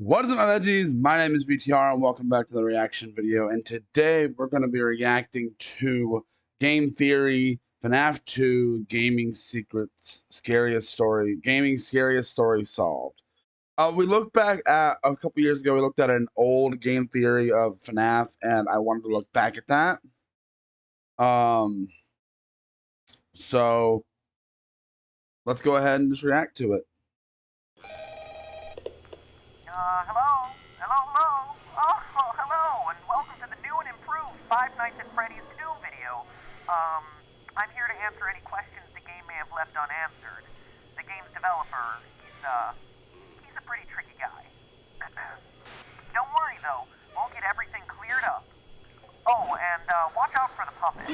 What is up, my veggies? My name is VTR, and welcome back to the reaction video. And today we're going to be reacting to Game Theory, FNAF 2, Gaming Secrets, Scariest Story, Gaming Scariest Story Solved. We looked back at a couple years ago. We looked at an old Game Theory of FNAF, and I wanted to look back at that. So let's go ahead and just react to it. Hello, and welcome to the new and improved Five Nights at Freddy's 2 video. I'm here to answer any questions the game may have left unanswered. The game's developer, he's a pretty tricky guy. Don't worry, though, we'll get everything cleared up. Oh, and, watch out for the puppet.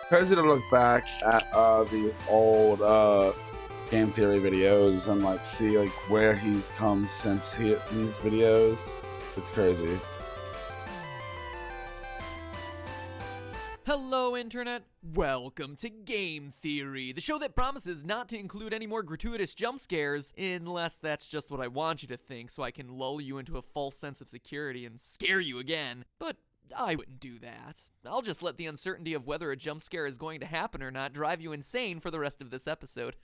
Crazy to look back at the old Game Theory videos and like see like where he's come since these videos. It's crazy. Hello, Internet. Welcome to Game Theory, the show that promises not to include any more gratuitous jump scares, unless that's just what I want you to think, so I can lull you into a false sense of security and scare you again. But I wouldn't do that. I'll just let the uncertainty of whether a jump scare is going to happen or not drive you insane for the rest of this episode.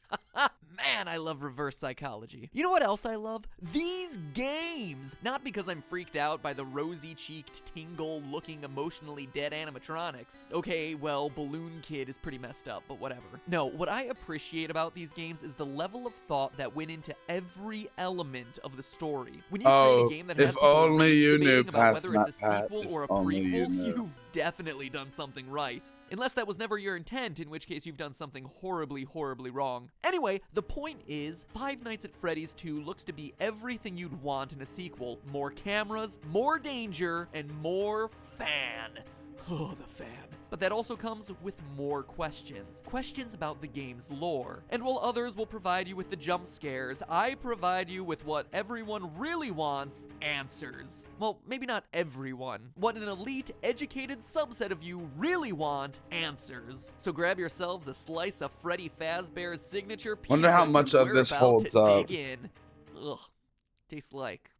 Man, I love reverse psychology. You know what else I love? These games! Not because I'm freaked out by the rosy-cheeked, tingle-looking, emotionally dead animatronics. Okay, well, Balloon Kid is pretty messed up, but whatever. No, what I appreciate about these games is the level of thought that went into every element of the story. When you create a game that has if only you knew about whether it's a Pat, sequel or a prequel, you've definitely done something right. Unless that was never your intent, in which case you've done something horribly, horribly wrong. Anyway, the point is, Five Nights at Freddy's 2 looks to be everything you'd want in a sequel. More cameras, more danger, and more fan. Oh, the fan. But that also comes with more questions. Questions about the game's lore. And while others will provide you with the jump scares, I provide you with what everyone really wants, answers. Well, maybe not everyone. What an elite, educated subset of you really want, answers. So grab yourselves a slice of Freddy Fazbear's signature pizza. Wonder how much of this holds up. Dig in. Ugh. Tastes like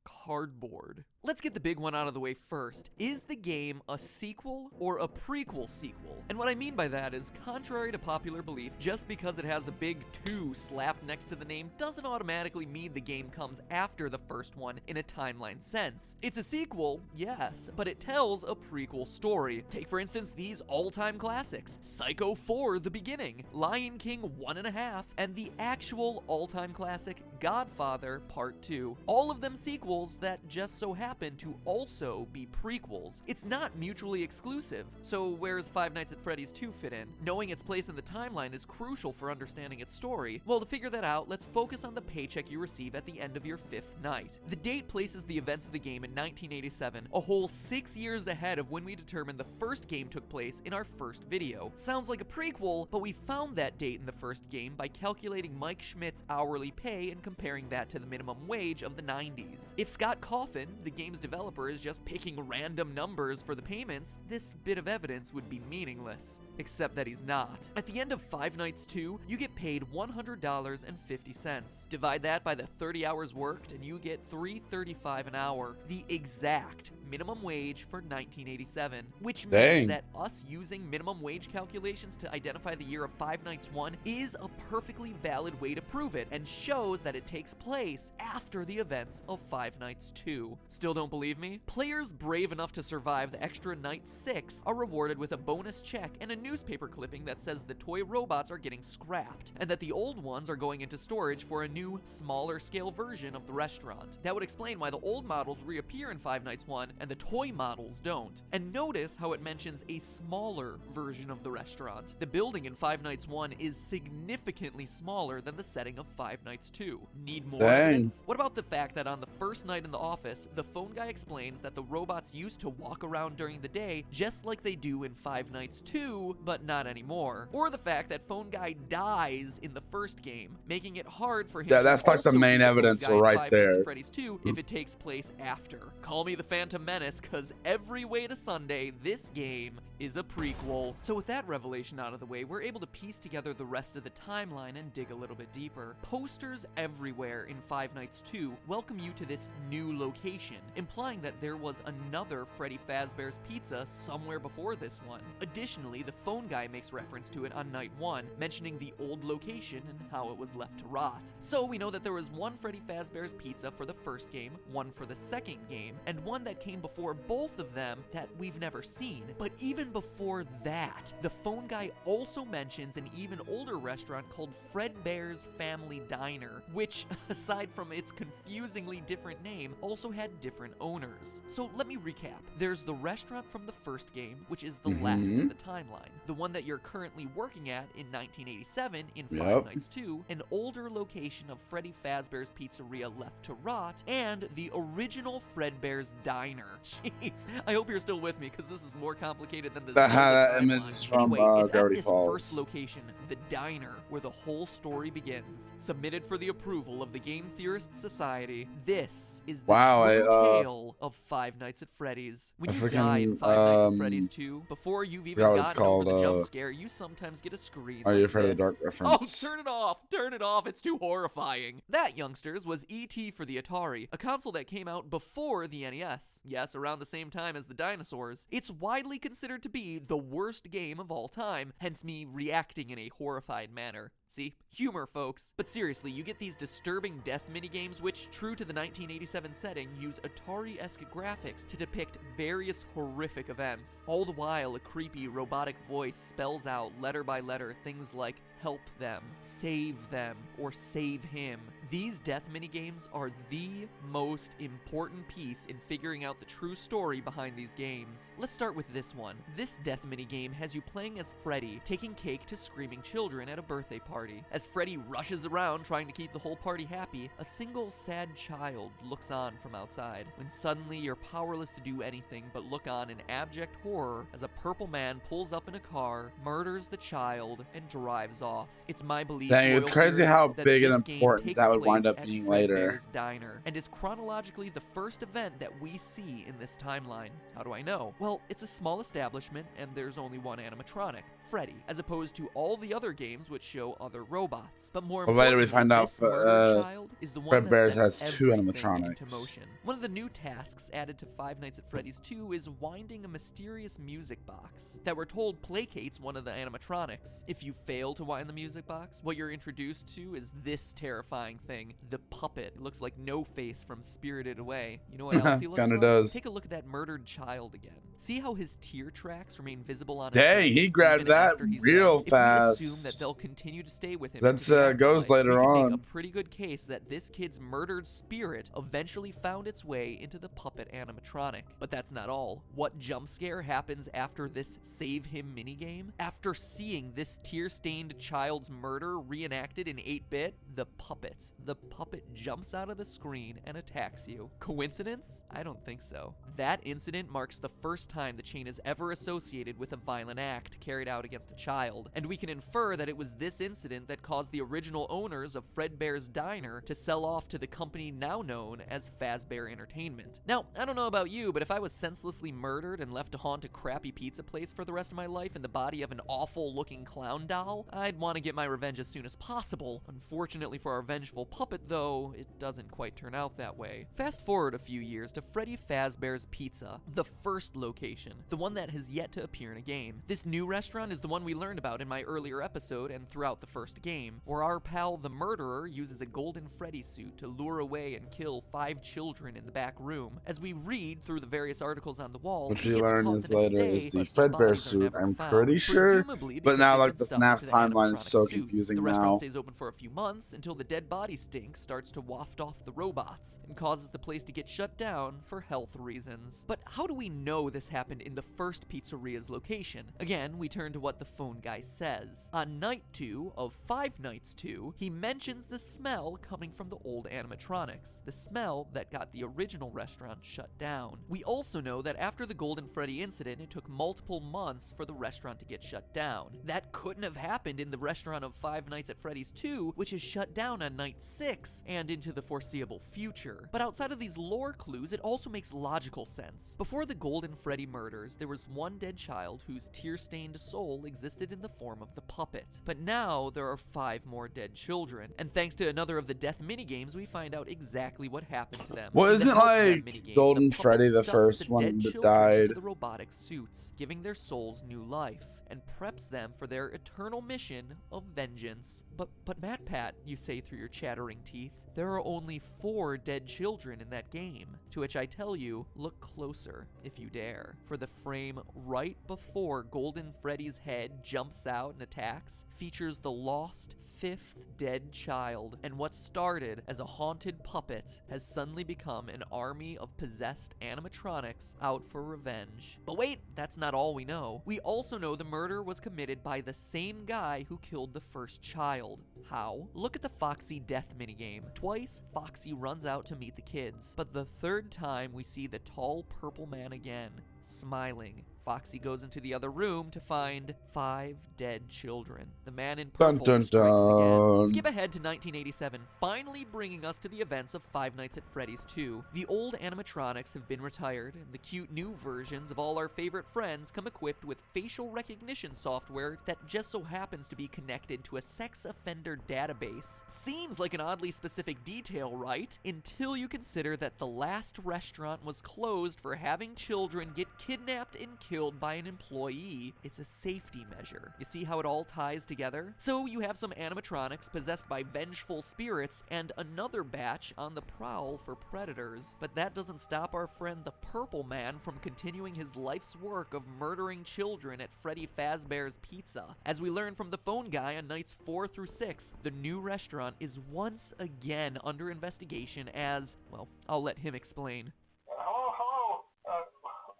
cardboard. Let's get the big one out of the way first. Is the game a sequel or a prequel sequel? And what I mean by that is, contrary to popular belief, just because it has a big 2 slapped next to the name doesn't automatically mean the game comes after the first one in a timeline sense. It's a sequel, yes, but it tells a prequel story. Take for instance these all-time classics, Psycho 4: The Beginning, Lion King 1.5, and the actual all-time classic Godfather Part 2. All of them sequels that just so happen to also be prequels. It's not mutually exclusive. So where's Five Nights at Freddy's 2 fit in? Knowing its place in the timeline is crucial for understanding its story. Well, to figure that out, let's focus on the paycheck you receive at the end of your 5th night. The date places the events of the game in 1987, a whole 6 years ahead of when we determined the first game took place in our first video. Sounds like a prequel, but we found that date in the first game by calculating Mike Schmidt's hourly pay and comparing that to the minimum wage of the 90s. If Scott Coffin, the game's developer, is just picking random numbers for the payments, this bit of evidence would be meaningless. Except that he's not. At the end of Five Nights 2, you get paid $100.50. Divide that by the 30 hours worked and you get $3.35 an hour. The exact minimum wage for 1987. Which means that us using minimum wage calculations to identify the year of Five Nights 1 is a perfectly valid way to prove it, and shows that it takes place after the events of Five Nights 2. Still don't believe me? Players brave enough to survive the extra night 6 are rewarded with a bonus check and a newspaper clipping that says the toy robots are getting scrapped, and that the old ones are going into storage for a new, smaller scale version of the restaurant. That would explain why the old models reappear in Five Nights 1 and the toy models don't. And notice how it mentions a smaller version of the restaurant. The building in Five Nights 1 is significantly smaller than the setting of Five Nights 2. Need more evidence? What about the fact that on the first night in the office, the phone guy explains that the robots used to walk around during the day just like they do in Five Nights 2, but not anymore. Or the fact that phone guy dies in the first game, making it hard for him to that's like the main evidence right there. Freddy's 2 if it takes place after. Call me the Phantom Menace, cause every way to Sunday, this game is a prequel. So with that revelation out of the way, we're able to piece together the rest of the timeline and dig a little bit deeper. Posters everywhere in Five Nights 2 welcome you to this new location, implying that there was another Freddy Fazbear's Pizza somewhere before this one. Additionally, the phone guy makes reference to it on night 1, mentioning the old location and how it was left to rot. So we know that there was one Freddy Fazbear's Pizza for the first game, one for the second game, and one that came before both of them that we've never seen. But even before that, the phone guy also mentions an even older restaurant called Fredbear's Family Diner, which, aside from its confusingly different name, also had different owners. So let me recap. There's the restaurant from the first game, which is the last in the timeline. The one that you're currently working at in 1987 in Five Nights 2, an older location of Freddy Fazbear's Pizzeria left to rot, and the original Fredbear's Diner. Jeez, I hope you're still with me, because this is more complicated than the that image is from anyway, it's at Gravity this Falls. first location, the diner, where the whole story begins. Submitted for the approval of the Game Theorists Society, this is the true tale of Five Nights at Freddy's. When you die in Five Nights at Freddy's 2, before you've even gotten over the jump scare, you sometimes get a screen. Are you afraid of the dark reference? Oh, turn it off! Turn it off! It's too horrifying. That, youngsters, was E.T. for the Atari, a console that came out before the NES. Yes, around the same time as the dinosaurs. It's widely considered to be the worst game of all time, hence me reacting in a horrified manner. See? Humor, folks. But seriously, you get these disturbing death minigames which, true to the 1987 setting, use Atari-esque graphics to depict various horrific events. All the while, a creepy robotic voice spells out letter by letter things like help them, save them, or save him. These death minigames are the most important piece in figuring out the true story behind these games. Let's start with this one. This death minigame has you playing as Freddy, taking cake to screaming children at a birthday party. As Freddy rushes around trying to keep the whole party happy, a single sad child looks on from outside, when suddenly you're powerless to do anything but look on in abject horror as a purple man pulls up in a car, murders the child, and drives off. It's my belief. Dang, it's crazy how that big and this game important takes that would place wind up at being Fredbear's later. Diner, and is chronologically the first event that we see in this timeline. How do I know? Well, it's a small establishment, and there's only one animatronic, Freddy, as opposed to all the other games which show other robots. But more Well, later we importantly, find out this murdered child is the one that Fredbear's sets has two everything animatronics. into motion. One of the new tasks added to Five Nights at Freddy's 2 is winding a mysterious music box that we're told placates one of the animatronics. If you fail to wind the music box, what you're introduced to is this terrifying thing, the puppet. It looks like No-Face from Spirited Away. You know what else he looks Kinda like? does. Take a look at that murdered child again. See how his tear tracks remain visible on his Dang, face he grabbed even that after he's real dead? fast. If we assume that they'll continue to stay with him That's into the goes afterlife, later we can on. make a pretty good case that this kid's murdered spirit eventually found its way into the puppet animatronic. But that's not all. What jump scare happens after this save him minigame? After seeing this tear-stained child's murder reenacted in 8-bit, the puppet jumps out of the screen and attacks you. Coincidence? I don't think so. That incident marks the first time the chain is ever associated with a violent act carried out against a child, and we can infer that it was this incident that caused the original owners of Fredbear's Diner to sell off to the company now known as Fazbear Entertainment. Now, I don't know about you, but if I was senselessly murdered and left to haunt a crappy pizza place for the rest of my life in the body of an awful-looking clown doll, I'd want to get my revenge as soon as possible. Unfortunately for our vengeful puppet, though, it doesn't quite turn out that way. Fast forward a few years to Freddy Fazbear's Pizza, the first location, the one that has yet to appear in a game. This new restaurant is the one we learned about in my earlier episode and throughout the first game, where our pal the murderer uses a golden Freddy suit to lure away and kill 5 children in the back room. As we read through the various articles on the wall, Which he we gets learn caught is the next later day, is the but Fredbear bodies are suit, never I'm found, pretty sure. presumably But because now, they've like, been the stuffed FNAF into the timeline is animatronic so suits. confusing The restaurant now. stays open for a few months until the dead body stink starts to waft off the robots and causes the place to get shut down for health reasons. But how do we know this happened in the first pizzeria's location? Again, we turn to what the phone guy says. On night 2 of Five Nights 2, he mentions the smell coming from the old animatronics, the smell that got the original restaurant shut down. We also know that after the Golden Freddy incident, it took multiple months for the restaurant to get shut down. That couldn't have happened in the restaurant of Five Nights at Freddy's 2, which is shut shut down on night 6 and into the foreseeable future. But outside of these lore clues, it also makes logical sense. Before the Golden Freddy murders, there was one dead child whose tear-stained soul existed in the form of the puppet. But now there are 5 more dead children, and thanks to another of the death minigames, we find out exactly what happened to them. Well, In the isn't Help Them like minigame, Golden the puppet Freddy the stuffs first the one dead that children died? into the robotic suits, giving their souls new life, and preps them for their eternal mission of vengeance. But MatPat, you say through your chattering teeth, there are only 4 dead children in that game. To which I tell you, look closer if you dare. For the frame right before Golden Freddy's head jumps out and attacks features the lost 5th dead child, and what started as a haunted puppet has suddenly become an army of possessed animatronics out for revenge. But wait, that's not all we know. We also know the murder was committed by the same guy who killed the first child. How? Look at the Foxy death minigame. Twice, Foxy runs out to meet the kids, but the 3rd time we see the tall purple man again, smiling. Foxy goes into the other room to find 5 dead children. The man in purple strikes again. Skip ahead to 1987, finally bringing us to the events of Five Nights at Freddy's 2. The old animatronics have been retired, and the cute new versions of all our favorite friends come equipped with facial recognition software that just so happens to be connected to a sex offender database. Seems like an oddly specific detail, right? Until you consider that the last restaurant was closed for having children get kidnapped and killed by an employee. It's a safety measure. You see how it all ties together? So you have some animatronics possessed by vengeful spirits and another batch on the prowl for predators. But that doesn't stop our friend the Purple Man from continuing his life's work of murdering children at Freddy Fazbear's Pizza. As we learn from the phone guy on nights 4 through 6, the new restaurant is once again under investigation as, well, I'll let him explain. Hello.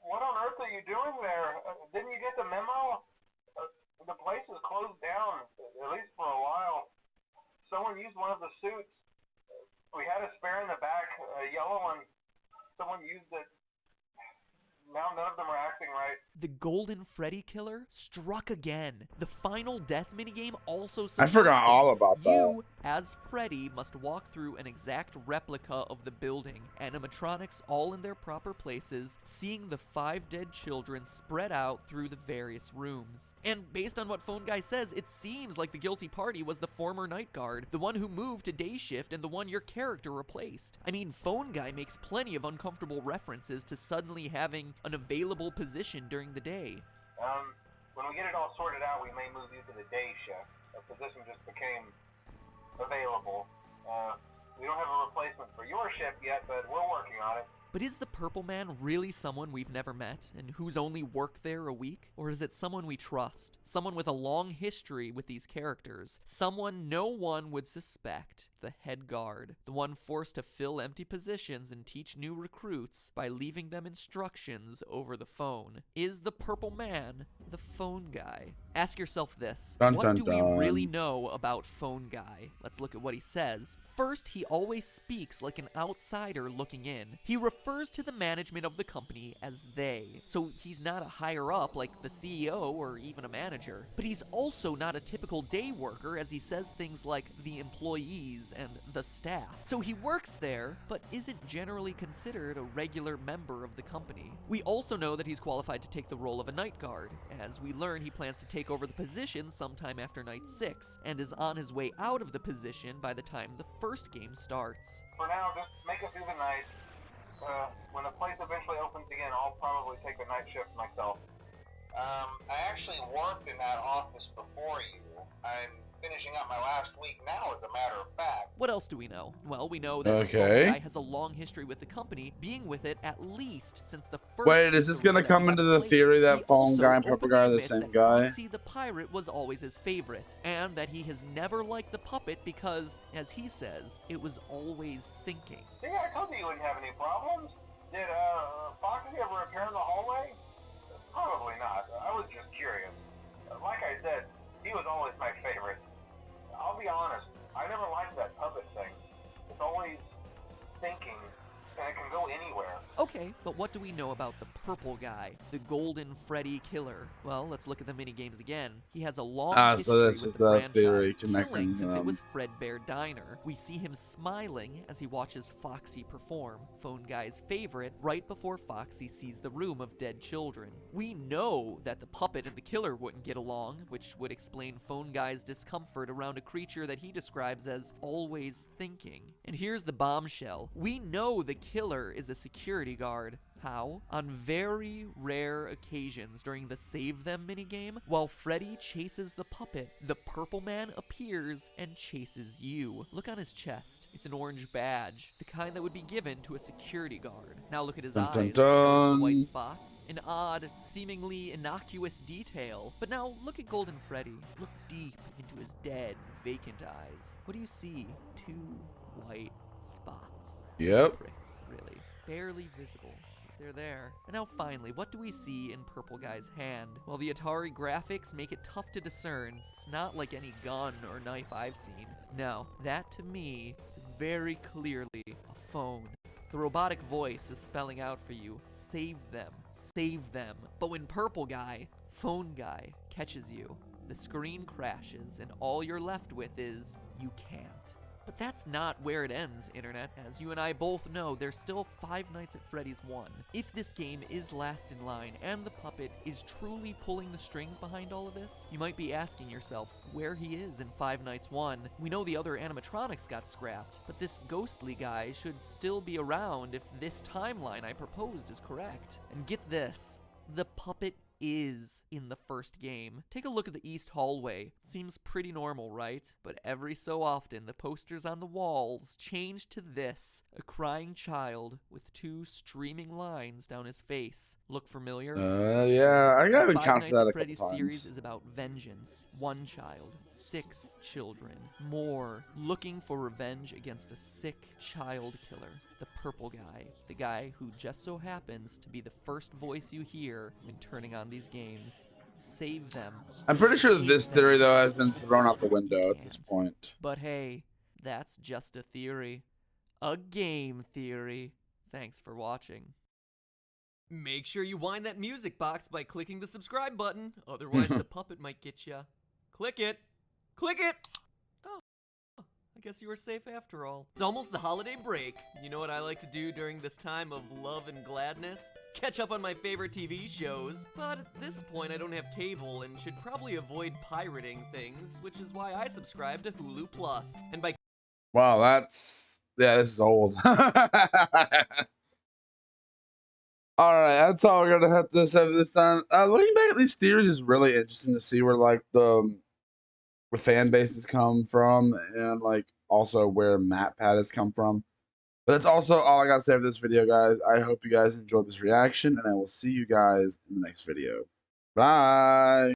What on earth are you doing there? Didn't you get the memo? The place is closed down, at least for a while. Someone used one of the suits. We had a spare in the back, a yellow one. Someone used it. Now none of them are acting right. The Golden Freddy killer struck again. The final death minigame also I forgot all about that. You, as Freddy, must walk through an exact replica of the building, animatronics all in their proper places, seeing the 5 dead children spread out through the various rooms. And based on what Phone Guy says, it seems like the guilty party was the former night guard, the one who moved to day shift and the one your character replaced. I mean, Phone Guy makes plenty of uncomfortable references to suddenly having an available position during the day. When we get it all sorted out, we may move you to the day shift. A position just became available. We don't have a replacement for your shift yet, but we're working on it. But is the Purple Man really someone we've never met, and who's only worked there a week? Or is it someone we trust? Someone with a long history with these characters? Someone no one would suspect? The head guard. The one forced to fill empty positions and teach new recruits by leaving them instructions over the phone. Is the Purple Man the phone guy? Ask yourself this. What do we really know about Phone Guy? Let's look at what he says. First, he always speaks like an outsider looking in. He refers to the management of the company as they. So he's not a higher up like the CEO or even a manager. But he's also not a typical day worker, as he says things like the employees and the staff. So he works there, but isn't generally considered a regular member of the company. We also know that he's qualified to take the role of a night guard. As we learn, he plans to take over the position sometime after night 6, and is on his way out of the position by the time the first game starts. For now, just make it through the night. When the place eventually opens again, I'll probably take the night shift myself. I actually worked in that office before you. I'm finishing up my last week now, as a matter of fact. What else do we know? Well, we know that Phone Guy has a long history with the company, being with it at least since the first... Wait, is this gonna come into the theory that Phone Guy and Purple Guy are the same guy? See, the pirate was always his favorite, and that he has never liked the puppet because, as he says, it was always thinking. Yeah, I told you wouldn't have any problems. Did Foxy ever appear in the hallway? Probably not. I was just curious. Like I said, he was always my favorite. I'll be honest, I never liked that puppet thing. It's always thinking, and it can go anywhere. Okay, but what do we know about the purple guy, the Golden Freddy killer? Well, let's look at the minigames again. He has a long history so this with is the the franchise, theory killing connecting since it them. was Fredbear Diner. We see him smiling as he watches Foxy perform, Phone Guy's favorite, right before Foxy sees the room of dead children. We know that the puppet and the killer wouldn't get along, which would explain Phone Guy's discomfort around a creature that he describes as always thinking. And here's the bombshell. We know the killer is a security guard. How? On very rare occasions during the Save Them minigame, while Freddy chases the puppet, the purple man appears and chases you. Look on his chest. It's an orange badge, the kind that would be given to a security guard. Now look at his eyes. Notice the white spots. An odd, seemingly innocuous detail. But now look at Golden Freddy. Look deep into his dead, vacant eyes. What do you see? 2 white spots. Yep. Pricks, really. Barely visible. They're there. And now finally, what do we see in Purple Guy's hand? Well, the Atari graphics make it tough to discern. It's not like any gun or knife I've seen. No, that to me is very clearly a phone. The robotic voice is spelling out for you, save them, save them. But when Purple Guy, Phone Guy, catches you, the screen crashes and all you're left with is, you can't. But that's not where it ends, Internet. As you and I both know, there's still Five Nights at Freddy's 1. If this game is last in line and the puppet is truly pulling the strings behind all of this, you might be asking yourself where he is in Five Nights 1. We know the other animatronics got scrapped, but this ghostly guy should still be around if this timeline I proposed is correct. And get this, the puppet is in the first game. Take a look at the East hallway. Seems pretty normal, right? But every so often, the posters on the walls change to this. A crying child with 2 streaming lines down his face. Look familiar? Yeah, I gotta Five encounter Nights that at a couple Freddy's times. series is about vengeance. 1 child, 6 children, more. Looking for revenge against a sick child killer. The purple guy. The guy who just so happens to be the first voice you hear when turning on these games. Save them. I'm pretty sure Save this them. theory, though, has been thrown out the You window at this can't. point. But hey, that's just a theory. A game theory. Thanks for watching. Make sure you wind that music box by clicking the subscribe button, otherwise the puppet might get ya. Click it! Click it! Oh, I guess you were safe after all. It's almost the holiday break. You know what I like to do during this time of love and gladness? Catch up on my favorite TV shows. But at this point I don't have cable and should probably avoid pirating things, which is why I subscribe to Hulu Plus. And by Wow, that's... Yeah, this is old. Alright, that's all we're gonna have to say for this time. Looking back at these theories is really interesting to see where, like, the fan bases come from and, like, also where MatPat has come from. But that's also all I gotta say for this video, guys. I hope you guys enjoyed this reaction, and I will see you guys in the next video. Bye!